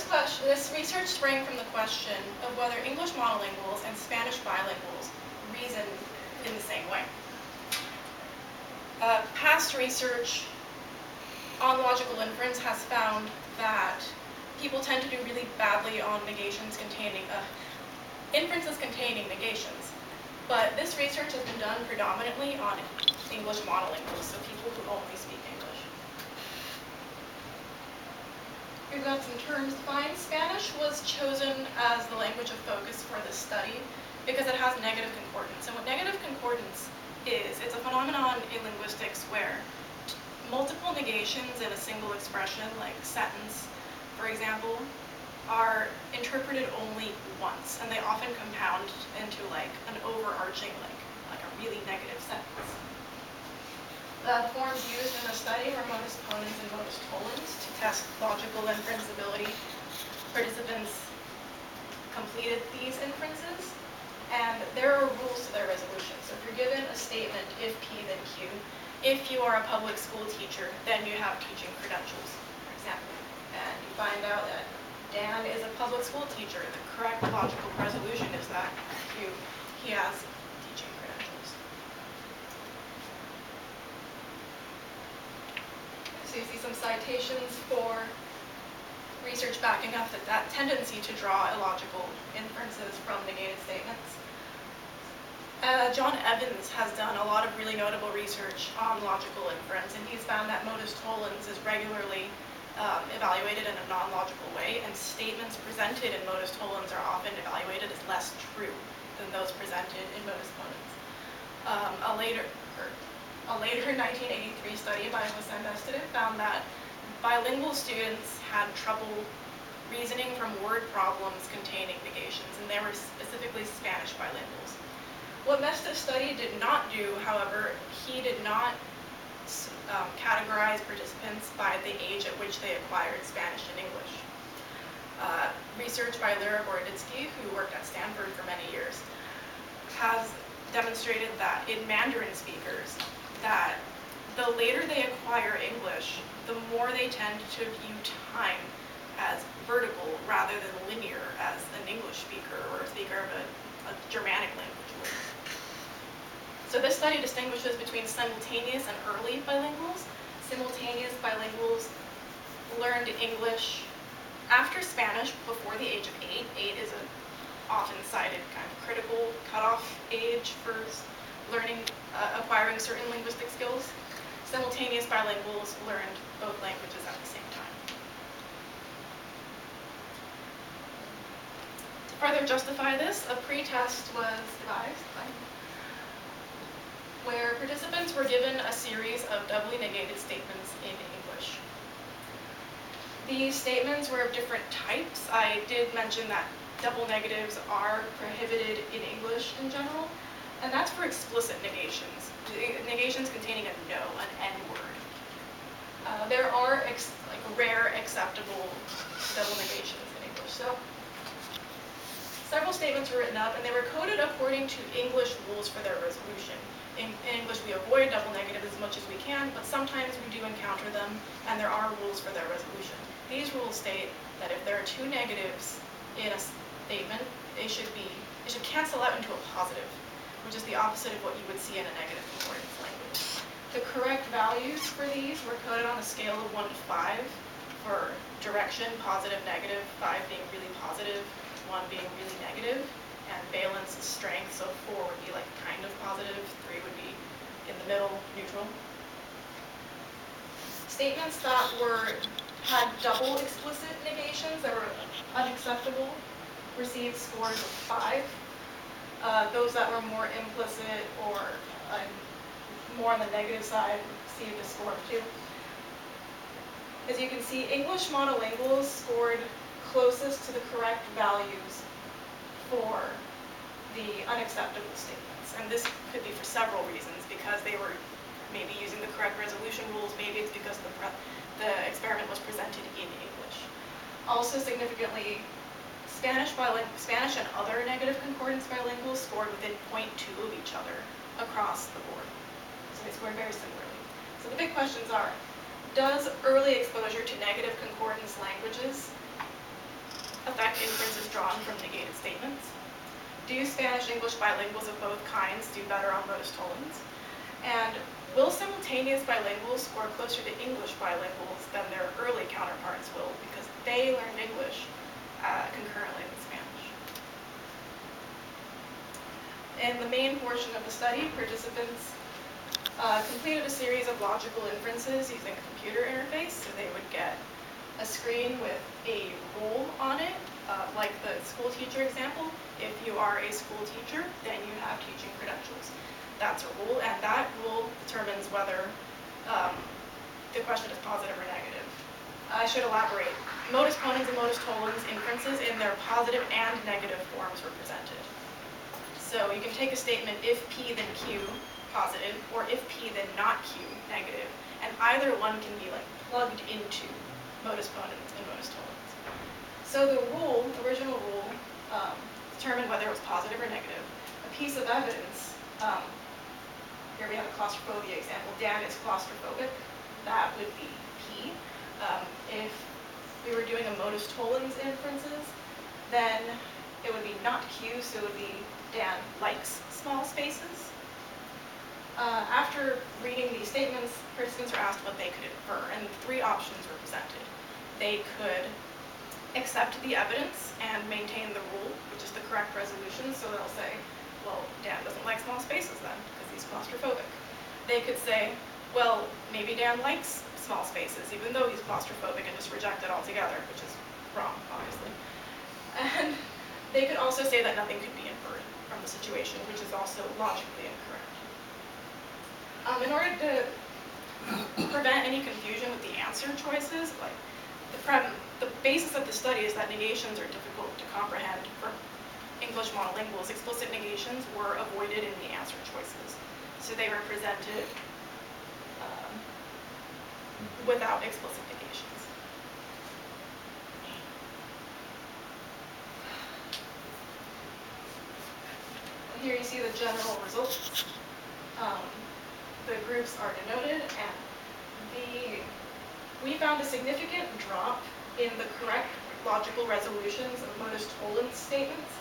this research sprang from the question of whether English monolinguals and Spanish bilinguals reason in the same way. Past research on logical inference has found that people tend to do really badly on inferences containing negations. But this research has been done predominantly on English monolinguals, so people who only speak English. We've got some terms defined. Spanish was chosen as the language of focus for this study because it has negative concordance. And what negative concordance is, it's a phenomenon in linguistics where multiple negations in a single expression, like sentence, for example, are interpreted only once, and they often compound into like an overarching, like a really negative sentence. The forms used in the study were modus ponens and modus tollens to test logical inference ability. Participants completed these inferences, and there are rules to their resolution. So if you're given a statement, if P, then Q, if you are a public school teacher, then you have teaching credentials, for example. And you find out that Dan is a public school teacher. The correct logical resolution is that Q, he has teaching credentials. So you see some citations for research backing up that tendency to draw illogical inferences from negated statements. John Evans has done a lot of really notable research on logical inference, and he's found that modus tollens is regularly evaluated in a non-logical way, and statements presented in modus tollens are often evaluated as less true than those presented in modus ponens. A later 1983 study by Stanford found that bilingual students had trouble reasoning from word problems containing negations, and they were specifically Spanish bilinguals. What Mesta's study did not do, however, he did not categorize participants by the age at which they acquired Spanish and English. Research by Lyra Boroditsky, who worked at Stanford for many years, has demonstrated that in Mandarin speakers, that the later they acquire English, the more they tend to view time as vertical rather than linear as an English speaker or a speaker of a Germanic language would. So this study distinguishes between simultaneous and early bilinguals. Simultaneous bilinguals learned English after Spanish before the age of 8. 8 is an often cited kind of critical cutoff age for learning, acquiring certain linguistic skills. Simultaneous bilinguals learned both languages at the same time. To further justify this, a pretest was devised where participants were given a series of doubly negated statements in English. These statements were of different types. I did mention that double negatives are prohibited in English in general, and that's for explicit negations. Negations containing a no, an N-word. There are rare acceptable double negations in English. So several statements were written up, and they were coded according to English rules for their resolution. In English, we avoid double negatives as much as we can, but sometimes we do encounter them, and there are rules for their resolution. These rules state that if there are two negatives in a statement, it should cancel out into a positive, which is the opposite of what you would see in a negative concordance language. The correct values for these were coded on a scale of 1 to 5 for direction, positive, negative, 5 being really positive, 1 being really negative, and valence is strength, so 4 would be like kind of positive, 3 would be in the middle, neutral. Statements that had double explicit negations that were unacceptable received scores of 5. Those that were more implicit or more on the negative side received a score of 2. As you can see, English monolinguals scored closest to the correct values for the unacceptable statements. And this could be for several reasons, because they were maybe using the correct resolution rules, maybe it's because the experiment was presented in English. Also significantly, Spanish and other negative concordance bilinguals scored within 0.2 of each other across the board. So they scored very similarly. So the big questions are, does early exposure to negative concordance languages affect inferences drawn from negated statements? Do Spanish-English bilinguals of both kinds do better on modus tollens? And will simultaneous bilinguals score closer to English bilinguals than their early counterparts will because they learned English concurrently with Spanish? In the main portion of the study, participants completed a series of logical inferences using a computer interface. So they would get a screen with a rule on it, like the school teacher example. If you are a school teacher, then you have teaching credentials. That's a rule, and that rule determines whether the question is positive or negative. I should elaborate. Modus ponens and modus tollens inferences in their positive and negative forms were presented. So you can take a statement, if P then Q, positive, or if P then not Q, negative, and either one can be like plugged into modus ponens and modus tollens. So the rule, original rule, determined whether it was positive or negative. A piece of evidence, here we have a claustrophobia example. Dan is claustrophobic. That would be P. If we were doing a modus tollens inferences, then it would be not Q, so it would be Dan likes small spaces. After reading these statements, participants were asked what they could infer, and 3 options were presented. They could accept the evidence and maintain the rule, which is the correct resolution, so they'll say, well, Dan doesn't like small spaces then, because he's claustrophobic. They could say, well, maybe Dan likes small spaces, even though he's claustrophobic, and just reject it altogether, which is wrong, obviously. And they could also say that nothing could be inferred from the situation, which is also logically incorrect. In order to prevent any confusion with the answer choices, like the basis of the study is that negations are difficult to comprehend for English monolinguals. Explicit negations were avoided in the answer choices. So they were presented without explicit negations. And here you see the general results. The groups are denoted, and we found a significant drop in the correct logical resolutions of modus tollens statements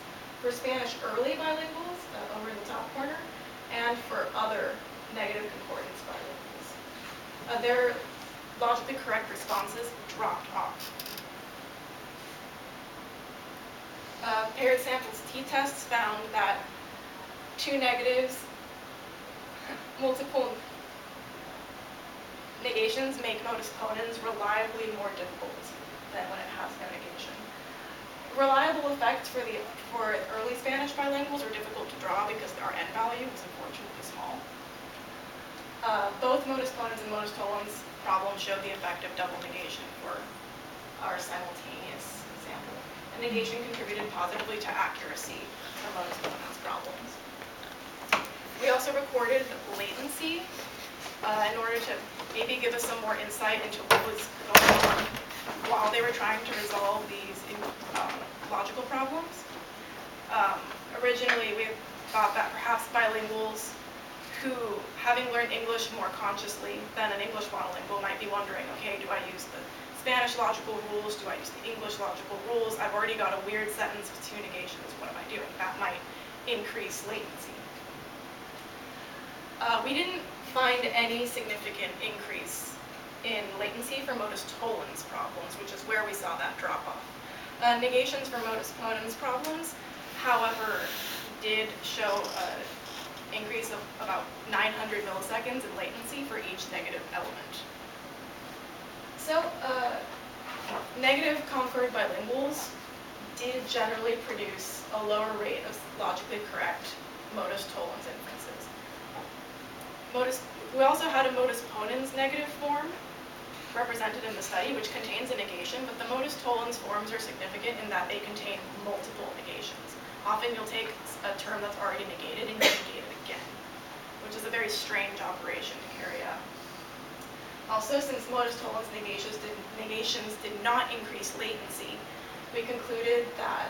for Spanish early bilinguals, over in the top corner, and for other negative concordance bilinguals. Their logically correct responses dropped off. Paired samples t-tests found that 2 negatives, multiple negations make modus ponens reliably more difficult than when it has no negation. Reliable effects for early Spanish bilinguals are difficult to draw because our n value is unfortunately small. Both modus ponens and modus tollens problems showed the effect of double negation for our simultaneous example. And negation contributed positively to accuracy for modus ponens problems. We also recorded latency in order to maybe give us some more insight into what was going on while they were trying to resolve these logical problems. Originally, we thought that perhaps bilinguals who, having learned English more consciously than an English monolingual, might be wondering, okay, do I use the Spanish logical rules? Do I use the English logical rules? I've already got a weird sentence with 2 negations. What am I doing? That might increase latency. We didn't find any significant increase in latency for modus tollens problems, which is where we saw that drop off. Negations for modus ponens problems, however, did show an increase of about 900 milliseconds in latency for each negative element. So, negative conferred bilinguals did generally produce a lower rate of logically correct modus tollens inferences. We also had a modus ponens negative form represented in the study, which contains a negation, but the modus tollens forms are significant in that they contain multiple negations. Often you'll take a term that's already negated and you negate it again, which is a very strange operation to carry out. Also, since modus tollens negations did not increase latency, we concluded that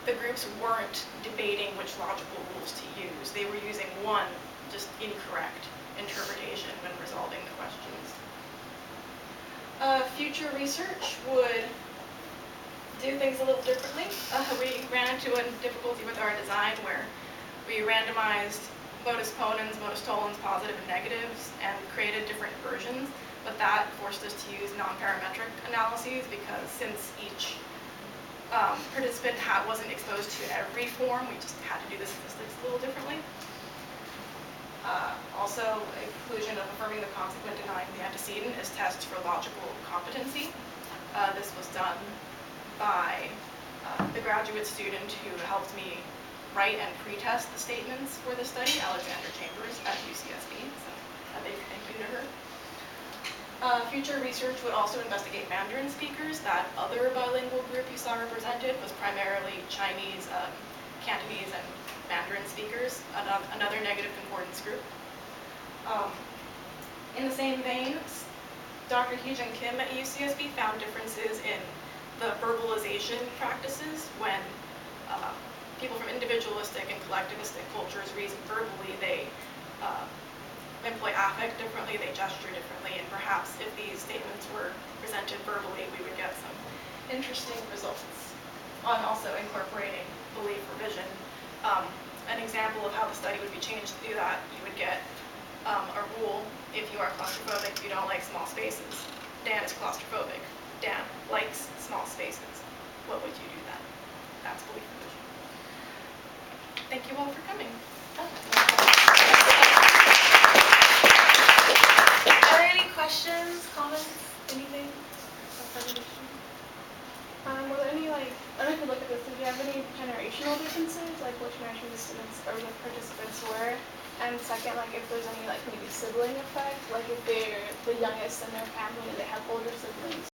the groups weren't debating which logical rules to use. They were using one just incorrect interpretation when resolving the questions. Future research would do things a little differently. We ran into a difficulty with our design where we randomized modus ponens, modus tollens, positive and negatives, and created different versions, but that forced us to use non-parametric analyses because since each participant wasn't exposed to every form, we just had to do the statistics a little differently. Also, inclusion of affirming the consequent, denying the antecedent as tests for logical competency. This was done by the graduate student who helped me write and pre-test the statements for the study, Alexandra Chambers at UCSB, so a big thank you to her. Future research would also investigate Mandarin speakers. That other bilingual group you saw represented was primarily Chinese, Cantonese, and Mandarin speakers, another negative concordance group. In the same vein, Dr. Hee-Jun Kim at UCSB found differences in the verbalization practices when people from individualistic and collectivistic cultures reason verbally. They employ affect differently, they gesture differently, and perhaps if these statements were presented verbally, we would get some interesting results on also incorporating belief revision. An example of how the study would be changed to do that, you would get a rule: if you are claustrophobic, you don't like small spaces. Dan is claustrophobic. Dan likes small spaces. What would you do then? That's belief revision. Thank you all for coming. Are there any questions, comments, anything? Were there any, I don't know if you look at this, did you have any generational differences, like what generation the students or the participants were? And second, like if there's any maybe sibling effect, like if they're the youngest in their family and they have older siblings,